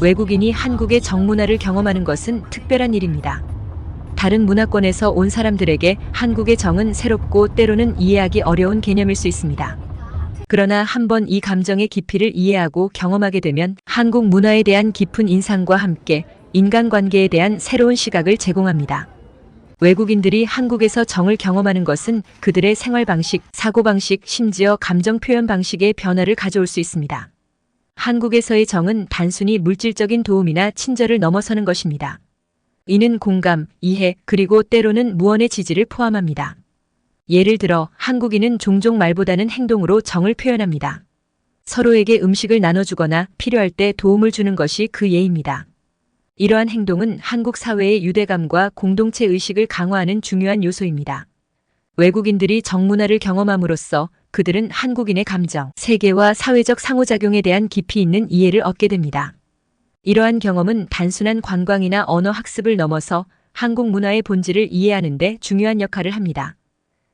외국인이 한국의 정문화를 경험하는 것은 특별한 일입니다. 다른 문화권에서 온 사람들에게 한국의 정은 새롭고 때로는 이해하기 어려운 개념일 수 있습니다. 그러나 한번 이 감정의 깊이를 이해하고 경험하게 되면 한국 문화에 대한 깊은 인상과 함께 인간관계에 대한 새로운 시각을 제공합니다. 외국인들이 한국에서 정을 경험하는 것은 그들의 생활 방식, 사고방식, 심지어 감정 표현 방식의 변화를 가져올 수 있습니다. 한국에서의 정은 단순히 물질적인 도움이나 친절을 넘어서는 것입니다. 이는 공감, 이해, 그리고 때로는 무언의 지지를 포함합니다. 예를 들어 한국인은 종종 말보다는 행동으로 정을 표현합니다. 서로에게 음식을 나눠주거나 필요할 때 도움을 주는 것이 그 예입니다. 이러한 행동은 한국 사회의 유대감과 공동체 의식을 강화하는 중요한 요소입니다. 외국인들이 정문화를 경험함으로써 그들은 한국인의 감정, 세계와 사회적 상호작용에 대한 깊이 있는 이해를 얻게 됩니다. 이러한 경험은 단순한 관광이나 언어 학습을 넘어서 한국 문화의 본질을 이해하는 데 중요한 역할을 합니다.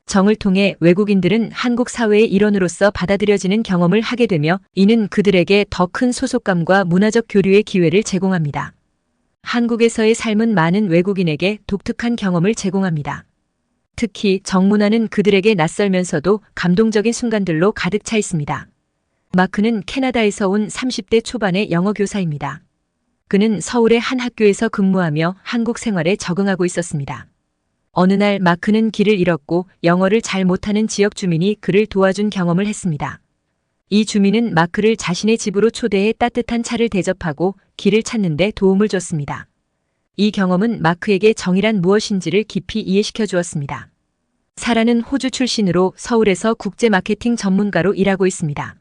정을 통해 외국인들은 한국 사회의 일원으로서 받아들여지는 경험을 하게 되며 이는 그들에게 더 큰 소속감과 문화적 교류의 기회를 제공합니다. 한국에서의 삶은 많은 외국인에게 독특한 경험을 제공합니다. 특히 정문화는 그들에게 낯설면서도 감동적인 순간들로 가득 차 있습니다. 마크는 캐나다에서 온 30대 초반의 영어 교사입니다. 그는 서울의 한 학교에서 근무하며 한국 생활에 적응하고 있었습니다. 어느 날 마크는 길을 잃었고 영어를 잘 못하는 지역 주민이 그를 도와준 경험을 했습니다. 이 주민은 마크를 자신의 집으로 초대해 따뜻한 차를 대접하고 길을 찾는 데 도움을 줬습니다. 이 경험은 마크에게 정이란 무엇인지를 깊이 이해시켜 주었습니다. 사라는 호주 출신으로 서울에서 국제 마케팅 전문가로 일하고 있습니다.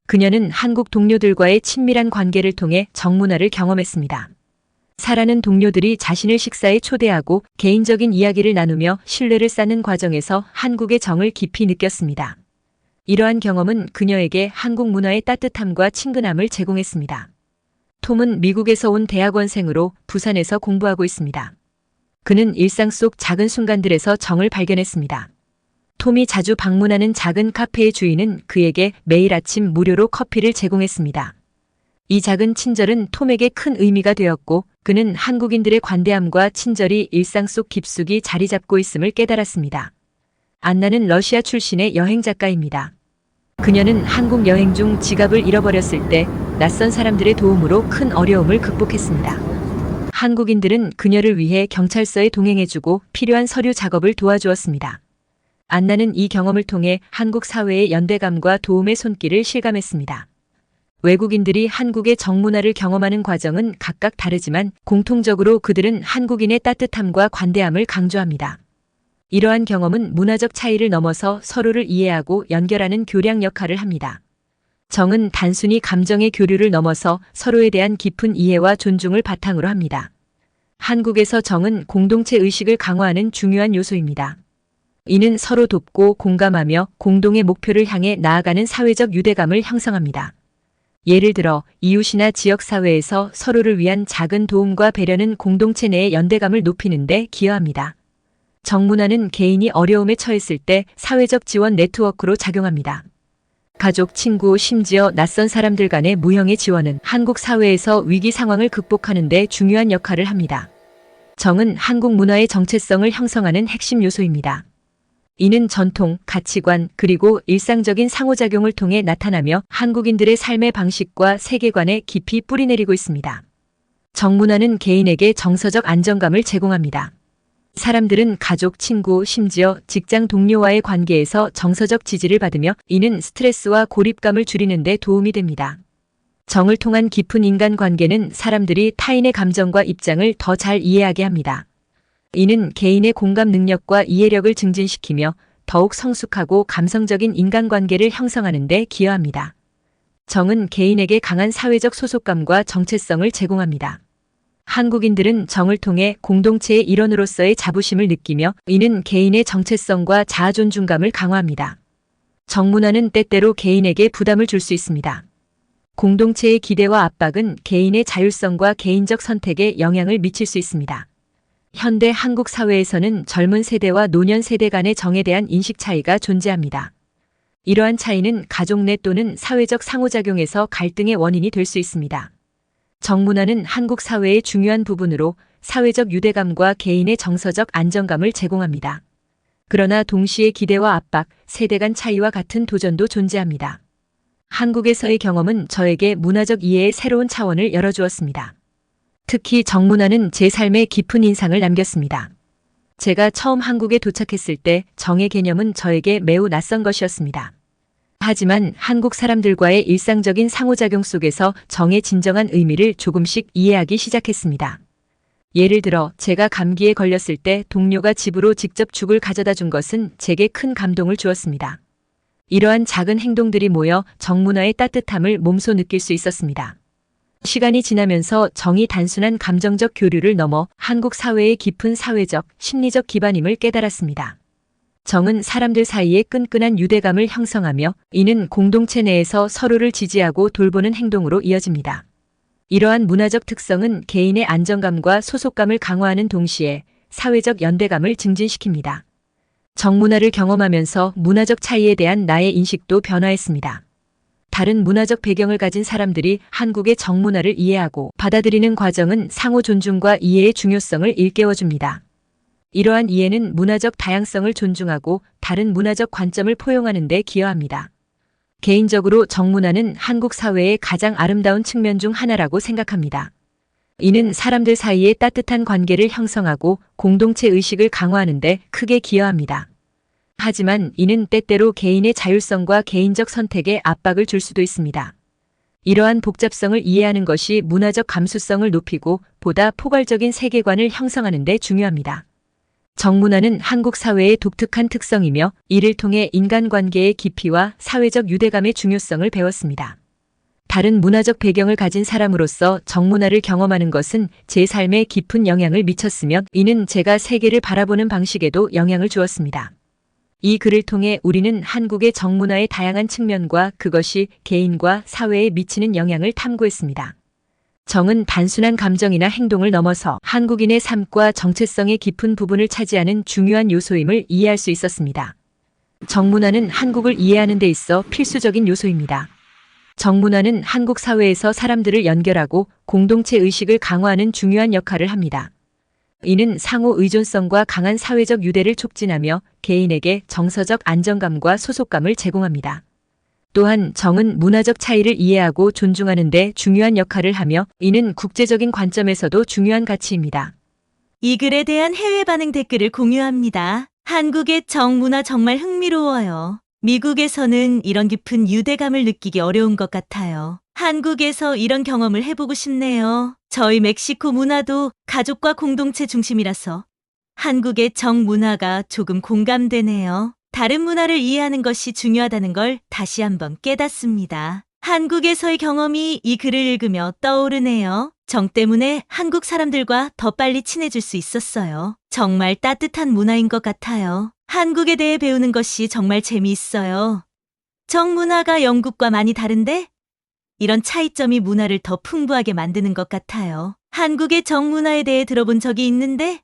그녀는 한국 동료들과의 친밀한 관계를 통해 정문화를 경험했습니다. 사라는 동료들이 자신을 식사에 초대하고 개인적인 이야기를 나누며 신뢰를 쌓는 과정에서 한국의 정을 깊이 느꼈습니다. 이러한 경험은 그녀에게 한국 문화의 따뜻함과 친근함을 제공했습니다. 톰은 미국에서 온 대학원생으로 부산에서 공부하고 있습니다. 그는 일상 속 작은 순간들에서 정을 발견했습니다. 톰이 자주 방문하는 작은 카페의 주인은 그에게 매일 아침 무료로 커피를 제공했습니다. 이 작은 친절은 톰에게 큰 의미가 되었고 그는 한국인들의 관대함과 친절이 일상 속 깊숙이 자리 잡고 있음을 깨달았습니다. 안나는 러시아 출신의 여행 작가입니다. 그녀는 한국 여행 중 지갑을 잃어버렸을 때 낯선 사람들의 도움으로 큰 어려움을 극복했습니다. 한국인들은 그녀를 위해 경찰서에 동행해주고 필요한 서류 작업을 도와주었습니다. 안나는 이 경험을 통해 한국 사회의 연대감과 도움의 손길을 실감했습니다. 외국인들이 한국의 정문화를 경험하는 과정은 각각 다르지만 공통적으로 그들은 한국인의 따뜻함과 관대함을 강조합니다. 이러한 경험은 문화적 차이를 넘어서 서로를 이해하고 연결하는 교량 역할을 합니다. 정은 단순히 감정의 교류를 넘어서 서로에 대한 깊은 이해와 존중을 바탕으로 합니다. 한국에서 정은 공동체 의식을 강화하는 중요한 요소입니다. 이는 서로 돕고 공감하며 공동의 목표를 향해 나아가는 사회적 유대감을 형성합니다. 예를 들어 이웃이나 지역사회에서 서로를 위한 작은 도움과 배려는 공동체 내의 연대감을 높이는 데 기여합니다. 정문화는 개인이 어려움에 처했을 때 사회적 지원 네트워크로 작용합니다. 가족, 친구, 심지어 낯선 사람들 간의 무형의 지원은 한국 사회에서 위기 상황을 극복하는 데 중요한 역할을 합니다. 정은 한국 문화의 정체성을 형성하는 핵심 요소입니다. 이는 전통, 가치관, 그리고 일상적인 상호작용을 통해 나타나며 한국인들의 삶의 방식과 세계관에 깊이 뿌리내리고 있습니다. 정문화는 개인에게 정서적 안정감을 제공합니다. 사람들은 가족, 친구, 심지어 직장 동료와의 관계에서 정서적 지지를 받으며 이는 스트레스와 고립감을 줄이는 데 도움이 됩니다. 정을 통한 깊은 인간관계는 사람들이 타인의 감정과 입장을 더 잘 이해하게 합니다. 이는 개인의 공감 능력과 이해력을 증진시키며 더욱 성숙하고 감성적인 인간관계를 형성하는 데 기여합니다. 정은 개인에게 강한 사회적 소속감과 정체성을 제공합니다. 한국인들은 정을 통해 공동체의 일원으로서의 자부심을 느끼며 이는 개인의 정체성과 자아존중감을 강화합니다. 정문화는 때때로 개인에게 부담을 줄 수 있습니다. 공동체의 기대와 압박은 개인의 자율성과 개인적 선택에 영향을 미칠 수 있습니다. 현대 한국 사회에서는 젊은 세대와 노년 세대 간의 정에 대한 인식 차이가 존재합니다. 이러한 차이는 가족 내 또는 사회적 상호작용에서 갈등의 원인이 될 수 있습니다. 정문화는 한국 사회의 중요한 부분으로 사회적 유대감과 개인의 정서적 안정감을 제공합니다. 그러나 동시에 기대와 압박, 세대 간 차이와 같은 도전도 존재합니다. 한국에서의 경험은 저에게 문화적 이해의 새로운 차원을 열어주었습니다. 특히 정문화는 제 삶에 깊은 인상을 남겼습니다. 제가 처음 한국에 도착했을 때 정의 개념은 저에게 매우 낯선 것이었습니다. 하지만 한국 사람들과의 일상적인 상호작용 속에서 정의 진정한 의미를 조금씩 이해하기 시작했습니다. 예를 들어 제가 감기에 걸렸을 때 동료가 집으로 직접 죽을 가져다 준 것은 제게 큰 감동을 주었습니다. 이러한 작은 행동들이 모여 정문화의 따뜻함을 몸소 느낄 수 있었습니다. 시간이 지나면서 정이 단순한 감정적 교류를 넘어 한국 사회의 깊은 사회적, 심리적 기반임을 깨달았습니다. 정은 사람들 사이에 끈끈한 유대감을 형성하며 이는 공동체 내에서 서로를 지지하고 돌보는 행동으로 이어집니다. 이러한 문화적 특성은 개인의 안정감과 소속감을 강화하는 동시에 사회적 연대감을 증진시킵니다. 정문화를 경험하면서 문화적 차이에 대한 나의 인식도 변화했습니다. 다른 문화적 배경을 가진 사람들이 한국의 정문화를 이해하고 받아들이는 과정은 상호 존중과 이해의 중요성을 일깨워줍니다. 이러한 이해는 문화적 다양성을 존중하고 다른 문화적 관점을 포용하는 데 기여합니다. 개인적으로 정문화는 한국 사회의 가장 아름다운 측면 중 하나라고 생각합니다. 이는 사람들 사이의 따뜻한 관계를 형성하고 공동체 의식을 강화하는 데 크게 기여합니다. 하지만 이는 때때로 개인의 자율성과 개인적 선택에 압박을 줄 수도 있습니다. 이러한 복잡성을 이해하는 것이 문화적 감수성을 높이고 보다 포괄적인 세계관을 형성하는 데 중요합니다. 정문화는 한국 사회의 독특한 특성이며 이를 통해 인간관계의 깊이와 사회적 유대감의 중요성을 배웠습니다. 다른 문화적 배경을 가진 사람으로서 정문화를 경험하는 것은 제 삶에 깊은 영향을 미쳤으며 이는 제가 세계를 바라보는 방식에도 영향을 주었습니다. 이 글을 통해 우리는 한국의 정문화의 다양한 측면과 그것이 개인과 사회에 미치는 영향을 탐구했습니다. 정은 단순한 감정이나 행동을 넘어서 한국인의 삶과 정체성의 깊은 부분을 차지하는 중요한 요소임을 이해할 수 있었습니다. 정문화는 한국을 이해하는 데 있어 필수적인 요소입니다. 정문화는 한국 사회에서 사람들을 연결하고 공동체 의식을 강화하는 중요한 역할을 합니다. 이는 상호 의존성과 강한 사회적 유대를 촉진하며 개인에게 정서적 안정감과 소속감을 제공합니다. 또한 정은 문화적 차이를 이해하고 존중하는 데 중요한 역할을 하며 이는 국제적인 관점에서도 중요한 가치입니다. 이 글에 대한 해외 반응 댓글을 공유합니다. 한국의 정문화 정말 흥미로워요. 미국에서는 이런 깊은 유대감을 느끼기 어려운 것 같아요. 한국에서 이런 경험을 해보고 싶네요. 저희 멕시코 문화도 가족과 공동체 중심이라서 한국의 정문화가 조금 공감되네요. 다른 문화를 이해하는 것이 중요하다는 걸 다시 한번 깨닫습니다. 한국에서의 경험이 이 글을 읽으며 떠오르네요. 정 때문에 한국 사람들과 더 빨리 친해질 수 있었어요. 정말 따뜻한 문화인 것 같아요. 한국에 대해 배우는 것이 정말 재미있어요. 정 문화가 영국과 많이 다른데 이런 차이점이 문화를 더 풍부하게 만드는 것 같아요. 한국의 정 문화에 대해 들어본 적이 있는데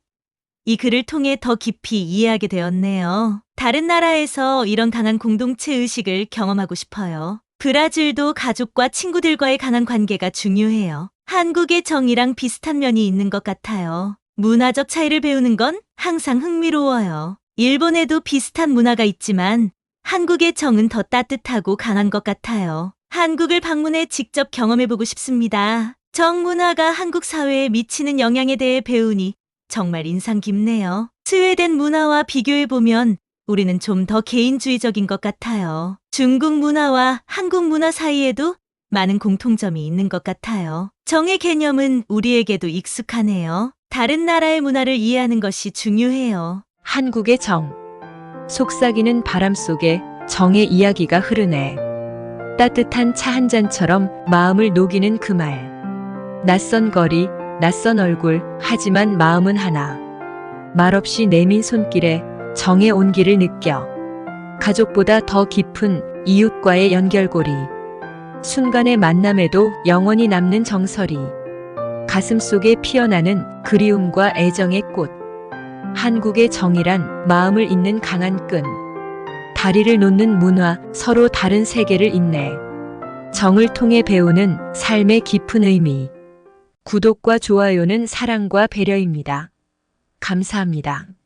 이 글을 통해 더 깊이 이해하게 되었네요. 다른 나라에서 이런 강한 공동체 의식을 경험하고 싶어요. 브라질도 가족과 친구들과의 강한 관계가 중요해요. 한국의 정이랑 비슷한 면이 있는 것 같아요. 문화적 차이를 배우는 건 항상 흥미로워요. 일본에도 비슷한 문화가 있지만 한국의 정은 더 따뜻하고 강한 것 같아요. 한국을 방문해 직접 경험해보고 싶습니다. 정 문화가 한국 사회에 미치는 영향에 대해 배우니 정말 인상 깊네요. 스웨덴 문화와 비교해보면 우리는 좀 더 개인주의적인 것 같아요. 중국 문화와 한국 문화 사이에도 많은 공통점이 있는 것 같아요. 정의 개념은 우리에게도 익숙하네요. 다른 나라의 문화를 이해하는 것이 중요해요. 한국의 정. 속삭이는 바람 속에 정의 이야기가 흐르네. 따뜻한 차 한 잔처럼 마음을 녹이는 그 말. 낯선 거리, 낯선 얼굴, 하지만 마음은 하나. 말없이 내민 손길에 정의 온기를 느껴. 가족보다 더 깊은 이웃과의 연결고리. 순간의 만남에도 영원히 남는 정서리. 가슴 속에 피어나는 그리움과 애정의 꽃. 한국의 정이란 마음을 잇는 강한 끈. 다리를 놓는 문화, 서로 다른 세계를 잇네. 정을 통해 배우는 삶의 깊은 의미. 구독과 좋아요는 사랑과 배려입니다. 감사합니다.